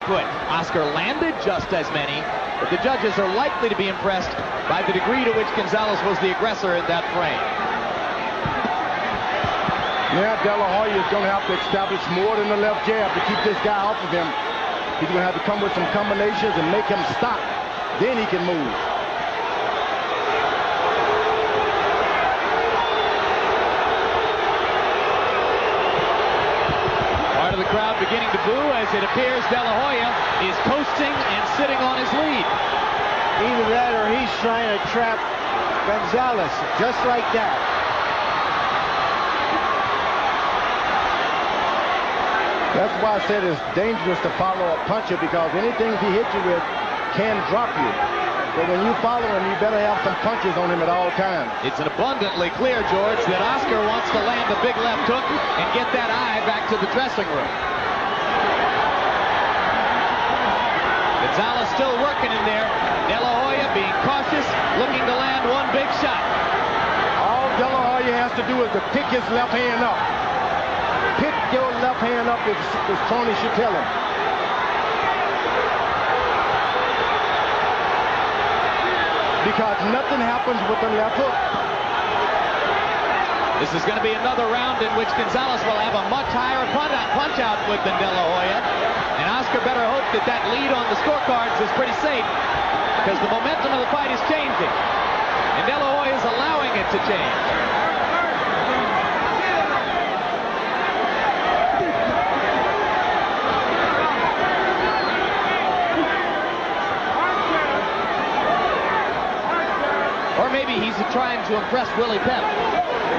Good. Oscar landed just as many, but the judges are likely to be impressed by the degree to which Gonzalez was the aggressor in that frame. Yeah, De La Hoya is going to have to establish more than the left jab to keep this guy off of him. He's going to have to come with some combinations and make him stop. Then he can move. Part of the crowd beginning to boo as it appears De La Hoya is coasting and sitting on his lead. Either that or he's trying to trap Gonzalez, just like that. That's why I said it's dangerous to follow a puncher, because anything he hits you with can drop you. But when you follow him, you better have some punches on him at all times. It's an abundantly clear, George, that Oscar wants to land the big left hook and get that eye back to the dressing room. Gonzalez still working in there. De La Hoya being cautious, looking to land one big shot. All De La Hoya has to do is to pick his left hand up. Pick your left hand up, as Tony should tell him. Because nothing happens with the left hook. This is going to be another round in which Gonzalez will have a much higher punch output than De La Hoya. And Oscar better hope that that lead on the scorecards is pretty safe, because the momentum of the fight is changing. And De La Hoya is allowing it to change. Or maybe he's trying to impress Willie Pep,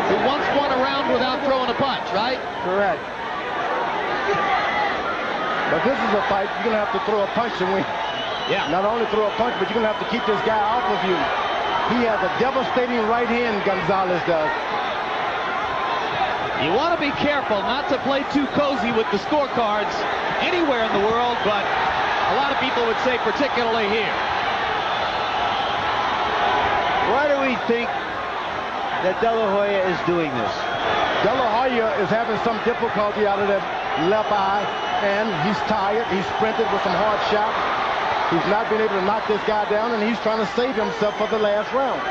who once won a round without throwing a punch, right? Correct. But this is a fight you're going to have to throw a punch to win. Yeah. Not only throw a punch, but you're going to have to keep this guy off of you. He has a devastating right hand, Gonzalez does. You want to be careful not to play too cozy with the scorecards anywhere in the world, but a lot of people would say particularly here. Why do we think that De La Hoya is doing this? De La Hoya is having some difficulty out of that left eye, and he's tired. He's sprinted with some hard shots. He's not been able to knock this guy down, and he's trying to save himself for the last round.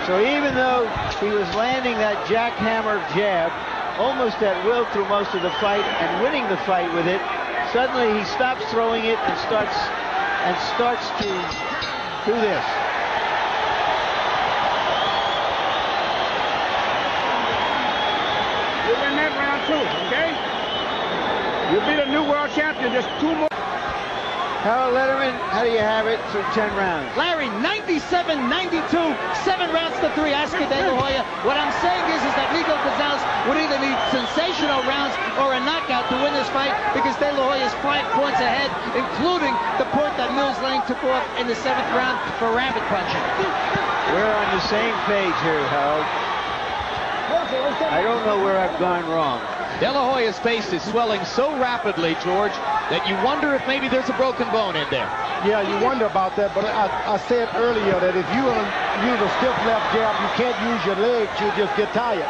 So even though he was landing that jackhammer jab almost at will through most of the fight and winning the fight with it, suddenly he stops throwing it and starts to do this. You win that round too, okay? You'll be the new world champion. Just 2 more. Harold Letterman, how do you have it through 10 rounds? Larry, 97-92, 7 rounds to 3, Oscar De La Hoya. What I'm saying is that Miguel Gonzalez would either need sensational rounds or a knockout to win this fight, because De La Hoya is 5 points ahead, including the point that Mills Lane took off in the 7th round for rabbit punching. We're on the same page here, Harold. I don't know where I've gone wrong. De La Hoya's face is swelling so rapidly, George, that you wonder if maybe there's a broken bone in there. Yeah, you wonder about that, but I said earlier that if you use a stiff left jab, you can't use your legs, you just get tired.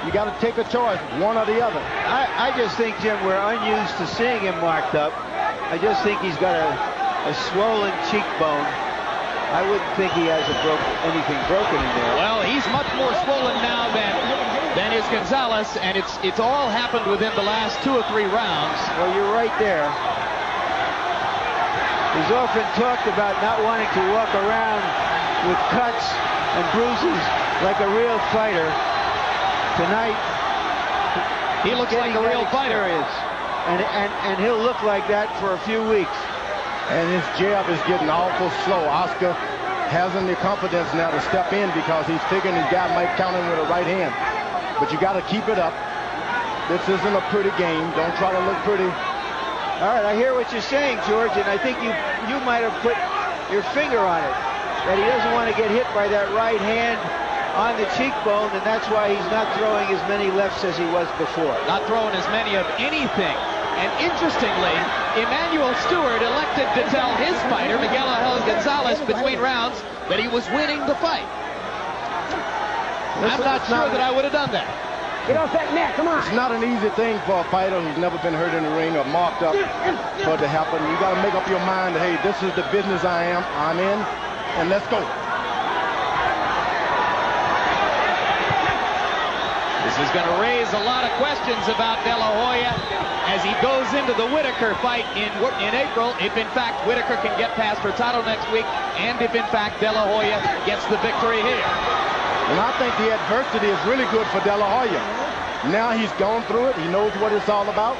You got to take a choice, one or the other. I just think, Jim, we're unused to seeing him marked up. I just think he's got a swollen cheekbone. I wouldn't think he has anything broken in there. Well, he's much more swollen now than is Gonzalez, and it's all happened within the last 2 or 3 rounds. Well, you're right there. He's often talked about not wanting to walk around with cuts and bruises like a real fighter. Tonight, he looks like a real fighter. And he'll look like that for a few weeks. And his jab is getting awful slow. Oscar hasn't the confidence now to step in, because he's figuring his guy might count him with a right hand. But you got to keep it up. This isn't a pretty game. Don't try to look pretty. All right, I hear what you're saying, George, and I think you might have put your finger on it, that he doesn't want to get hit by that right hand on the cheekbone, and that's why he's not throwing as many lefts as he was before. Not throwing as many of anything. And interestingly, Emmanuel Stewart elected to tell his fighter, Miguel Gonzalez, between rounds, that he was winning the fight. I'm not sure that I would have done that. Get off that mat, come on. It's not an easy thing for a fighter who's never been hurt in the ring or marked up for it to happen. You got to make up your mind that, hey, this is the business I'm in, and let's go. This is going to raise a lot of questions about De La Hoya as he goes into the Whitaker fight in April, if in fact Whitaker can get past Hurtado next week, and if in fact De La Hoya gets the victory here. And I think the adversity is really good for De La Hoya. Now he's gone through it. He knows what it's all about.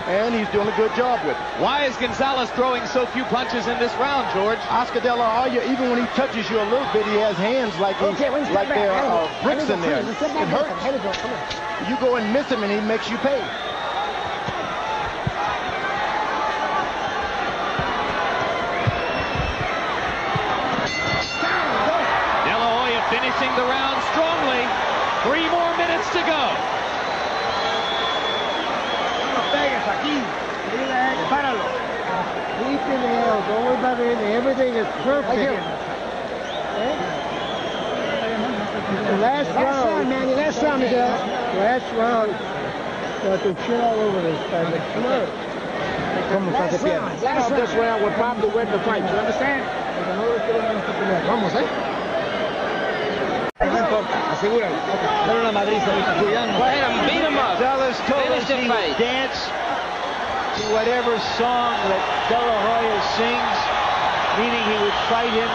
And he's doing a good job with it. Why is Gonzalez throwing so few punches in this round, George? Oscar De La Hoya, even when he touches you a little bit, he has hands like there are bricks in there. It hurts. You go and miss him, and he makes you pay. Finishing the round strongly. 3 more minutes to go. Don't worry about anything. Everything is perfect. The last round, man. The last round, Miguel. Last round. Got to chill all over this time. Come on. Last round. This round would probably win the fight. You understand? Vamos, Asegúralo. Dale una madriza, cuidado. Go ahead and beat him up. Gonzalez told us he would dance to whatever song that De La Hoya sings, meaning he would fight him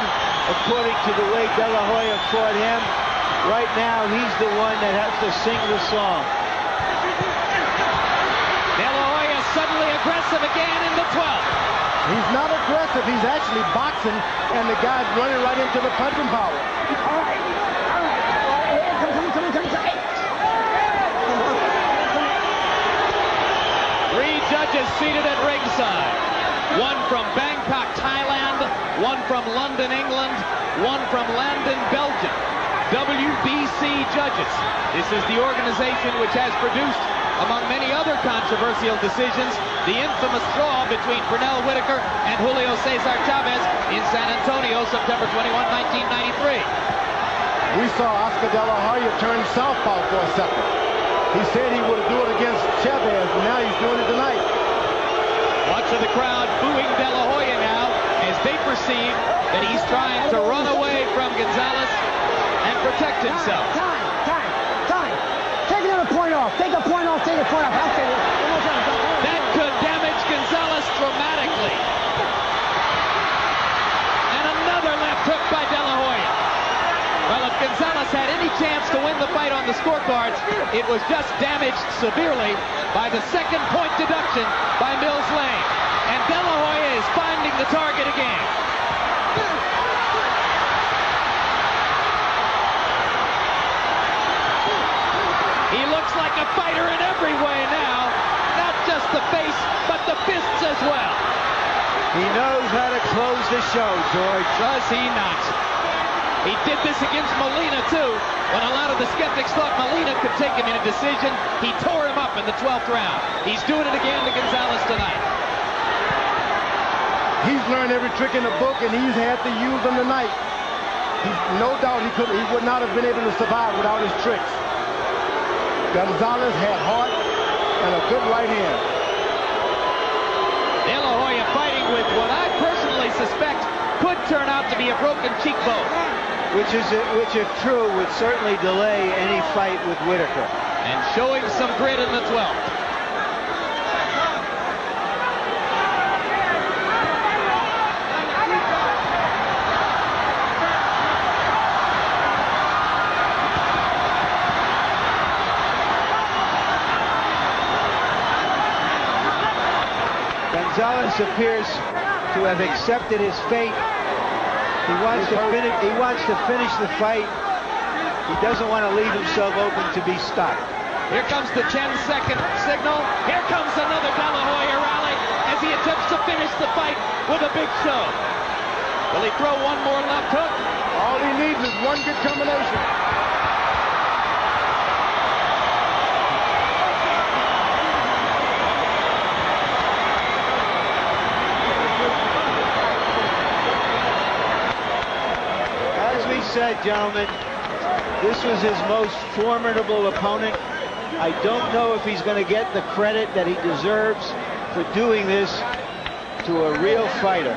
according to the way De La Hoya fought him. Right now, he's the one that has to sing the song. De La Hoya suddenly aggressive again in the 12th. He's not aggressive. He's actually boxing, and the guy's running right into the punching power. All right. Three judges seated at ringside. One from Bangkok, Thailand, one from London, England, one from London, Belgium. WBC judges. This is the organization which has produced, among many other controversial decisions, the infamous draw between Pernell Whitaker and Julio Cesar Chavez in San Antonio, September 21, 1993. We saw Oscar De La Hoya turn southpaw for a second. He said he would do it against Chavez, and now he's doing it tonight. Much of the crowd booing De La Hoya now as they perceive that he's trying to run away from Gonzalez and protect himself. Time. Take another point off. Take a point off. That could damage Gonzalez dramatically. And another left hook by De La Hoya. Well, if Gonzalez had any chance to win the fight on the scorecards, it was just damaged severely by the second point deduction by Mills Lane. And De La Hoya is finding the target again. He looks like a fighter in every way now. Not just the face, but the fists as well. He knows how to close the show, George. Does he not? He did this against Molina, too. When a lot of the skeptics thought Molina could take him in a decision, he tore him up in the 12th round. He's doing it again to Gonzalez tonight. He's learned every trick in the book, and he's had to use them tonight. No doubt he would not have been able to survive without his tricks. Gonzalez had heart and a good right hand. De La Hoya fighting with what I personally suspect could turn out to be a broken cheekbone. Which, if true, would certainly delay any fight with Whitaker. And showing some grit in the 12th. Gonzalez appears to have accepted his fate. He wants to finish the fight. He doesn't want to leave himself open to be stopped. Here comes the 10-second signal. Here comes another De La Hoya rally as he attempts to finish the fight with a big show. Will he throw one more left hook? All he needs is one good combination. As we said, gentlemen, this was his most formidable opponent. I don't know if he's going to get the credit that he deserves for doing this to a real fighter.